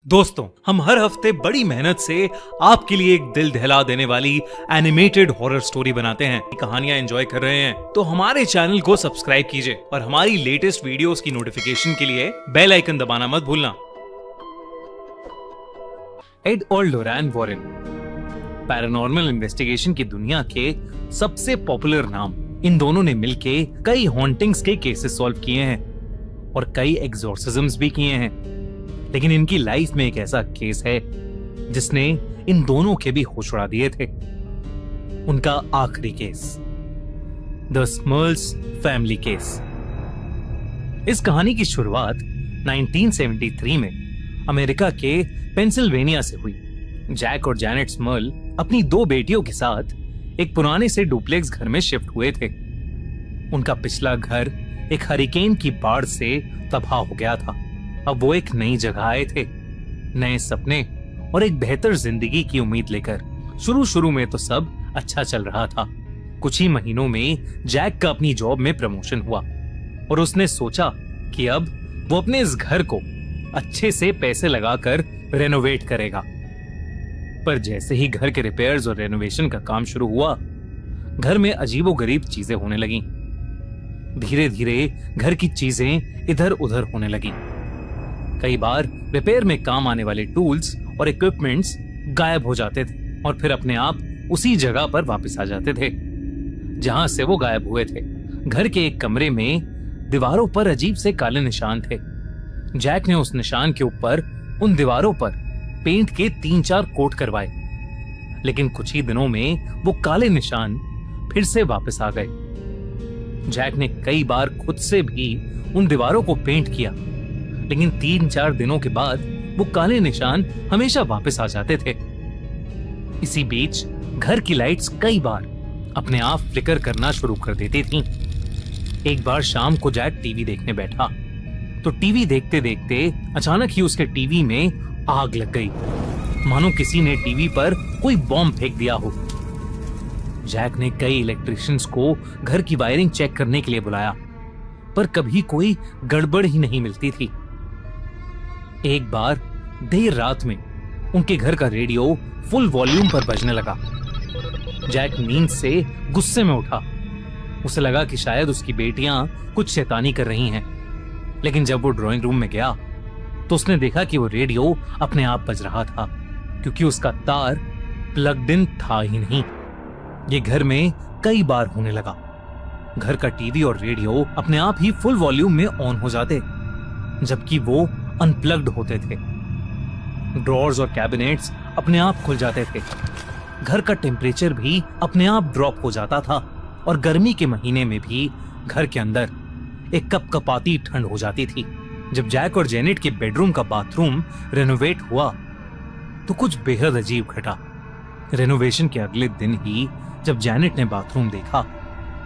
दोस्तों, हम हर हफ्ते बड़ी मेहनत से आपके लिए एक दिल दहला देने वाली एनिमेटेड हॉरर स्टोरी बनाते हैं। कहानियां एंजॉय कर रहे हैं तो हमारे चैनल को सब्सक्राइब कीजिए और हमारी लेटेस्ट वीडियोस की नोटिफिकेशन के लिए बेल आइकन दबाना मत भूलना। एड और लोरैन वॉरेन पैरानॉर्मल इन्वेस्टिगेशन की दुनिया के सबसे पॉपुलर नाम। इन दोनों ने मिलके कई हॉन्टिंग्स के केसेस सॉल्व किए हैं और कई एग्जॉर्सिज्म्स भी किए हैं। लेकिन इनकी लाइफ में एक ऐसा केस है जिसने इन दोनों के भी होश उड़ा दिए थे। उनका आखिरी केस, द स्मर्ल्स फैमिली केस। इस कहानी की शुरुआत 1973 में अमेरिका के पेंसिल्वेनिया से हुई। जैक और जैनेट स्मर्ल अपनी दो बेटियों के साथ एक पुराने से डुप्लेक्स घर में शिफ्ट हुए थे। उनका पिछला घर एक हरिकेन की बाढ़ से तबाह हो गया था। अब वो एक नई जगह आए थे, नए सपने और एक बेहतर जिंदगी की उम्मीद लेकर। शुरू में तो सब अच्छा चल रहा था। कुछ ही महीनों में जैक का अपनी जॉब में प्रमोशन हुआ और उसने सोचा कि अब वो अपने इस घर को अच्छे से पैसे लगाकर रेनोवेट करेगा। पर जैसे ही घर के रिपेयर्स और रेनोवेशन का काम शुरू हुआ, घर में अजीबोगरीब चीजें होने लगी। धीरे धीरे घर की चीजें इधर उधर होने लगी। कई बार रिपेयर में काम आने वाले टूल्स और इक्विपमेंट्स गायब हो जाते थे और फिर अपने आप उसी जगह पर वापस आ जाते थे जहां से वो गायब हुए थे। घर के एक कमरे में दीवारों पर अजीब से काले निशान थे। जैक ने उस निशान के ऊपर उन दीवारों पर पेंट के 3-4 कोट करवाए, लेकिन कुछ ही दिनों में वो काले निशान फिर से वापस आ गए। जैक ने कई बार खुद से भी उन दीवारों को पेंट किया, लेकिन 3-4 दिनों के बाद वो काले निशान हमेशा वापस आ जाते थे। इसी बीच घर की लाइट्स कई बार अपने आप फ्लिकर करना शुरू कर देती थीं। एक बार शाम को जैक टीवी देखने बैठा तो टीवी देखते देखते अचानक ही उसके टीवी में आग लग गई, मानो किसी ने टीवी पर कोई बॉम्ब फेंक दिया हो। जैक ने कई इलेक्ट्रिशियंस को घर की वायरिंग चेक करने के लिए बुलाया, पर कभी कोई गड़बड़ ही नहीं मिलती थी। एक बार देर रात में उनके घर का रेडियो फुल वॉल्यूम पर बजने लगा। जैक नींद से गुस्से में उठा। उसे लगा कि शायद उसकी बेटियां कुछ शैतानी कर रही हैं, लेकिन जब वो ड्राइंग रूम में गया तो उसने देखा कि वो रेडियो अपने आप बज रहा था, क्योंकि उसका तार प्लग्ड इन था ही नहीं। ये घर में कई बार होने लगा। घर का टीवी और रेडियो अपने आप ही फुल वॉल्यूम में ऑन हो जाते, जबकि वो अनप्लग्ड होते थे। ड्रॉर्स और कैबिनेट्स अपने आप खुल जाते थे। घर का टेम्परेचर भी अपने आप ड्रॉप हो जाता था और गर्मी के महीने में भी घर के अंदर एक कपकपाती ठंड हो जाती थी। जब जैक और जेनेट के बेडरूम का बाथरूम रेनोवेट हुआ तो कुछ बेहद अजीब घटा। रेनोवेशन के अगले दिन ही जब जेनेट ने बाथरूम देखा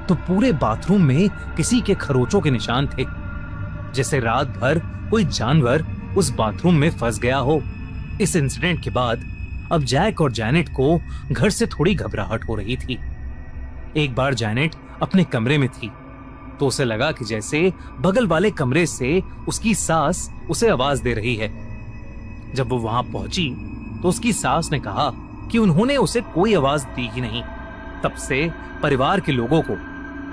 तो पूरे बाथरूम में किसी के खरोचों के निशान थे, जैसे रात भर कोई जानवर उस बाथरूम में फंस गया हो। इस इंसिडेंट के बाद अब जैक और जैनेट को घर से थोड़ी घबराहट हो रही थी। एक बार जैनेट अपने कमरे में थी तो उसे लगा कि जैसे बगल वाले कमरे से उसकी सास उसे आवाज दे रही है। जब वो वहां पहुंची तो उसकी सास ने कहा कि उन्होंने उसे कोई आवाज दी ही नहीं। तब से परिवार के लोगों को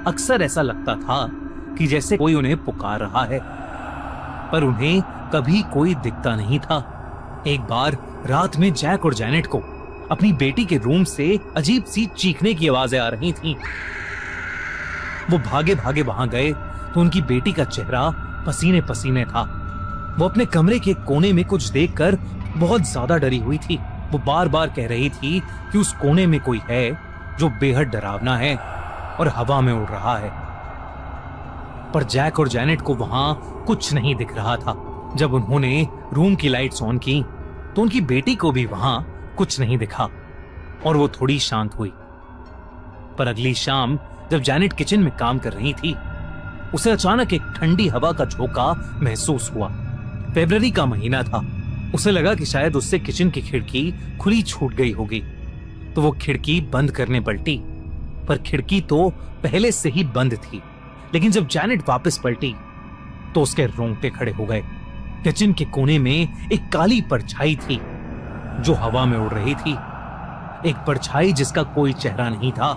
अक्सर ऐसा लगता था कि जैसे कोई उन्हें पुकार रहा है, पर उन्हें कभी कोई दिखता नहीं था। एक बार रात में जैक और जैनेट को अपनी बेटी के रूम से अजीब सी चीखने की आवाजें आ रही थीं। वो भागे भागे वहां गए तो उनकी बेटी का चेहरा पसीने पसीने था। वो अपने कमरे के कोने में कुछ देखकर बहुत ज्यादा डरी हुई थी। वो बार बार कह रही थी कि उस कोने में कोई है जो बेहद डरावना है और हवा में उड़ रहा है, पर जैक और जैनेट को वहां कुछ नहीं दिख रहा था। जब उन्होंने रूम की लाइट्स ऑन की तो उनकी बेटी को भी वहां कुछ नहीं दिखा और वो थोड़ी शांत हुई। पर अगली शाम जब जैनेट किचन में काम कर रही थी, उसे अचानक एक ठंडी हवा का झोंका महसूस हुआ। फरवरी का महीना था। उसे लगा कि शायद उससे किचन की खिड़की खुली छूट गई होगी, तो वो खिड़की बंद करने पलटी, पर खिड़की तो पहले से ही बंद थी। लेकिन जब जैनेट वापस पलटी तो उसके रोंगटे खड़े हो गए। किचन के कोने में एक काली परछाई थी जो हवा में उड़ रही थी। एक परछाई जिसका कोई चेहरा नहीं था,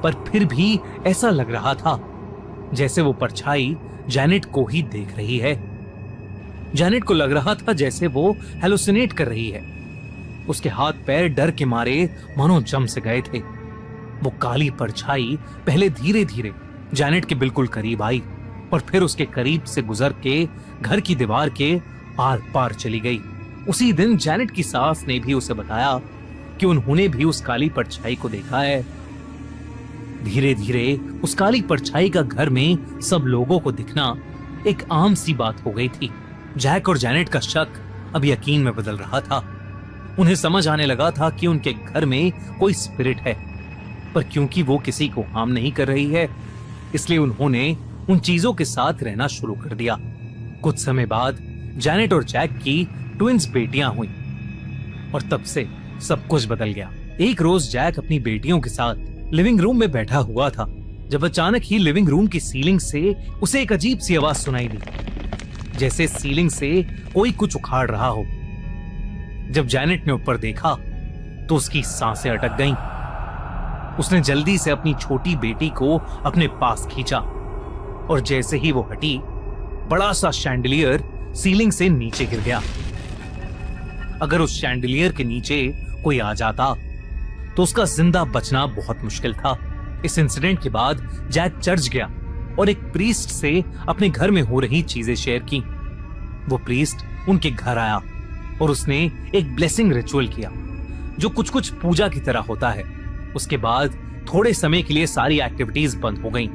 पर फिर भी ऐसा लग रहा था जैसे वो परछाई जैनेट को ही देख रही है। जैनेट को लग रहा था जैसे वो हेलुसिनेट कर रही है। उसके हाथ पैर डर के मारे मानो जम से गए थे। वो काली परछाई पहले धीरे धीरे जैनेट के बिल्कुल करीब आई और फिर उसके करीब से गुजर के घर की दीवार के आर पार चली गई। उसी दिन जैनेट की सास ने भी उसे बताया कि उन्होंने भी उस काली परछाई को देखा है। धीरे धीरे उस काली परछाई का घर में सब लोगों को दिखना एक आम सी बात हो गई थी। जैक और जैनेट का शक अब यकीन में बदल रहा था। उन्हें समझ आने लगा था कि उनके घर में कोई स्पिरिट है, पर क्योंकि वो किसी को हार्म नहीं कर रही है, इसलिए उन्होंने उन चीजों के साथ रहना शुरू कर दिया। कुछ समय बाद जैनेट और जैक की ट्विंस बेटियां हुई और तब से सब कुछ बदल गया। एक रोज जैक अपनी बेटियों के साथ लिविंग रूम में बैठा हुआ था जब अचानक ही लिविंग रूम की सीलिंग से उसे एक अजीब सी आवाज सुनाई दी, जैसे सीलिंग से कोई कुछ उखाड़ रहा हो। जब जैनेट ने ऊपर देखा तो उसकी सांसें अटक गईं। उसने जल्दी से अपनी छोटी बेटी को अपने पास खींचा और जैसे ही वो हटी, बड़ा सा शैंडलियर सीलिंग से नीचे गिर गया। अगर उस शैंडलियर के नीचे कोई आ जाता तो उसका जिंदा बचना बहुत मुश्किल था। इस इंसिडेंट के बाद जैक चर्च गया और एक प्रीस्ट से अपने घर में हो रही चीजें शेयर की। वो प्रीस्ट उनके घर आया और उसने एक ब्लेसिंग रिचुअल किया जो कुछ कुछ पूजा की तरह होता है। उसके बाद थोड़े समय के लिए सारी एक्टिविटीज बंद हो गईं,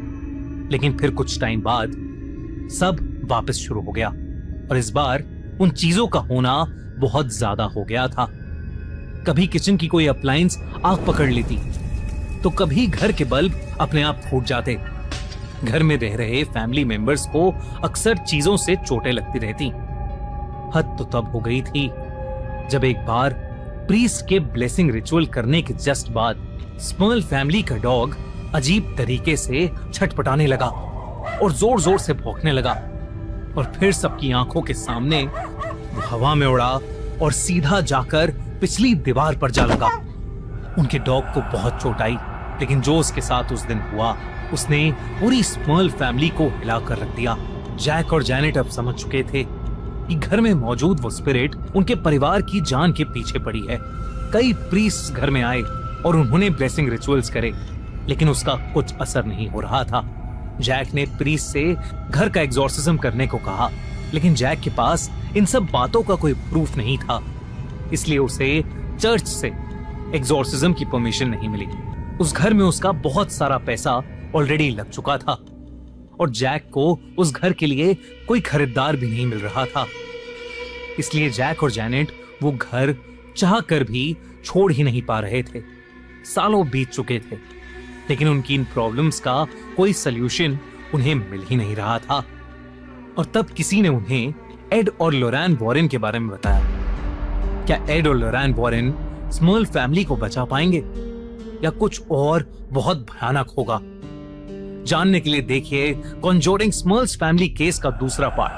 लेकिन फिर कुछ टाइम बाद सब वापस शुरू हो गया और इस बार उन चीजों का होना बहुत ज्यादा हो गया था। कभी किचन की कोई अप्लायंस आग पकड़ लेती तो कभी घर के बल्ब अपने आप फूट जाते। घर में रह रहे फैमिली मेंबर्स को अक्सर चीजों से चोटें लगती रहती। हद तो तब हो गई थी जब एक बार प्रीस्ट के ब्लेसिंग रिचुअल करने के जस्ट बाद स्मर्ल फैमिली का डॉग अजीब तरीके से छटपटाने लगा और जोर जोर से भौंकने लगा और फिर सबकी आंखों के सामने वो हवा में उड़ा और सीधा जाकर पिछली दीवार पर जा लगा। उनके डॉग को बहुत चोट आई, लेकिन जो उसके साथ उस दिन हुआ उसने पूरी स्मर्ल फैमिली को हिलाकर रख दिया। जैक और जैनेट अब समझ चुके थे कि घर में मौजूद वो स्पिरिट उनके परिवार की जान के पीछे पड़ी है। कई प्रीस्ट घर में आए और उन्होंने ब्लेसिंग रिचुअल्स करे, लेकिन उसका कुछ असर नहीं हो रहा था। जैक ने प्रीस्ट से घर का एग्जॉर्सिज्म करने को कहा, लेकिन जैक के पास इन सब बातों का कोई प्रूफ नहीं था, इसलिए उसे चर्च से एग्जॉर्सिज्म की परमिशन नहीं मिली। उस घर में उसका बहुत सारा पैसा ऑलरेडी लग चुका था और जैक को उस घर के लिए कोई खरीदार भी नहीं मिल रहा था। इसलिए जैक और जैनेट वो घर चाह कर भी छोड़ ही नहीं पा रहे थे। सालों बीत चुके थे, लेकिन उनकी इन प्रॉब्लम्स का कोई सल्यूशन उन्हें मिल ही नहीं रहा था। और तब किसी ने उन्हें एड और लोरैन वॉरेन के बारे में बताया। क्या एड और लोरैन वॉरेन स्मर्ल फैमिली को बचा पाएंगे या कुछ और बहुत भयानक होगा? जानने के लिए देखिए कॉन्जोरिंग स्मर्ल्स फैमिली केस का दूसरा पार्ट।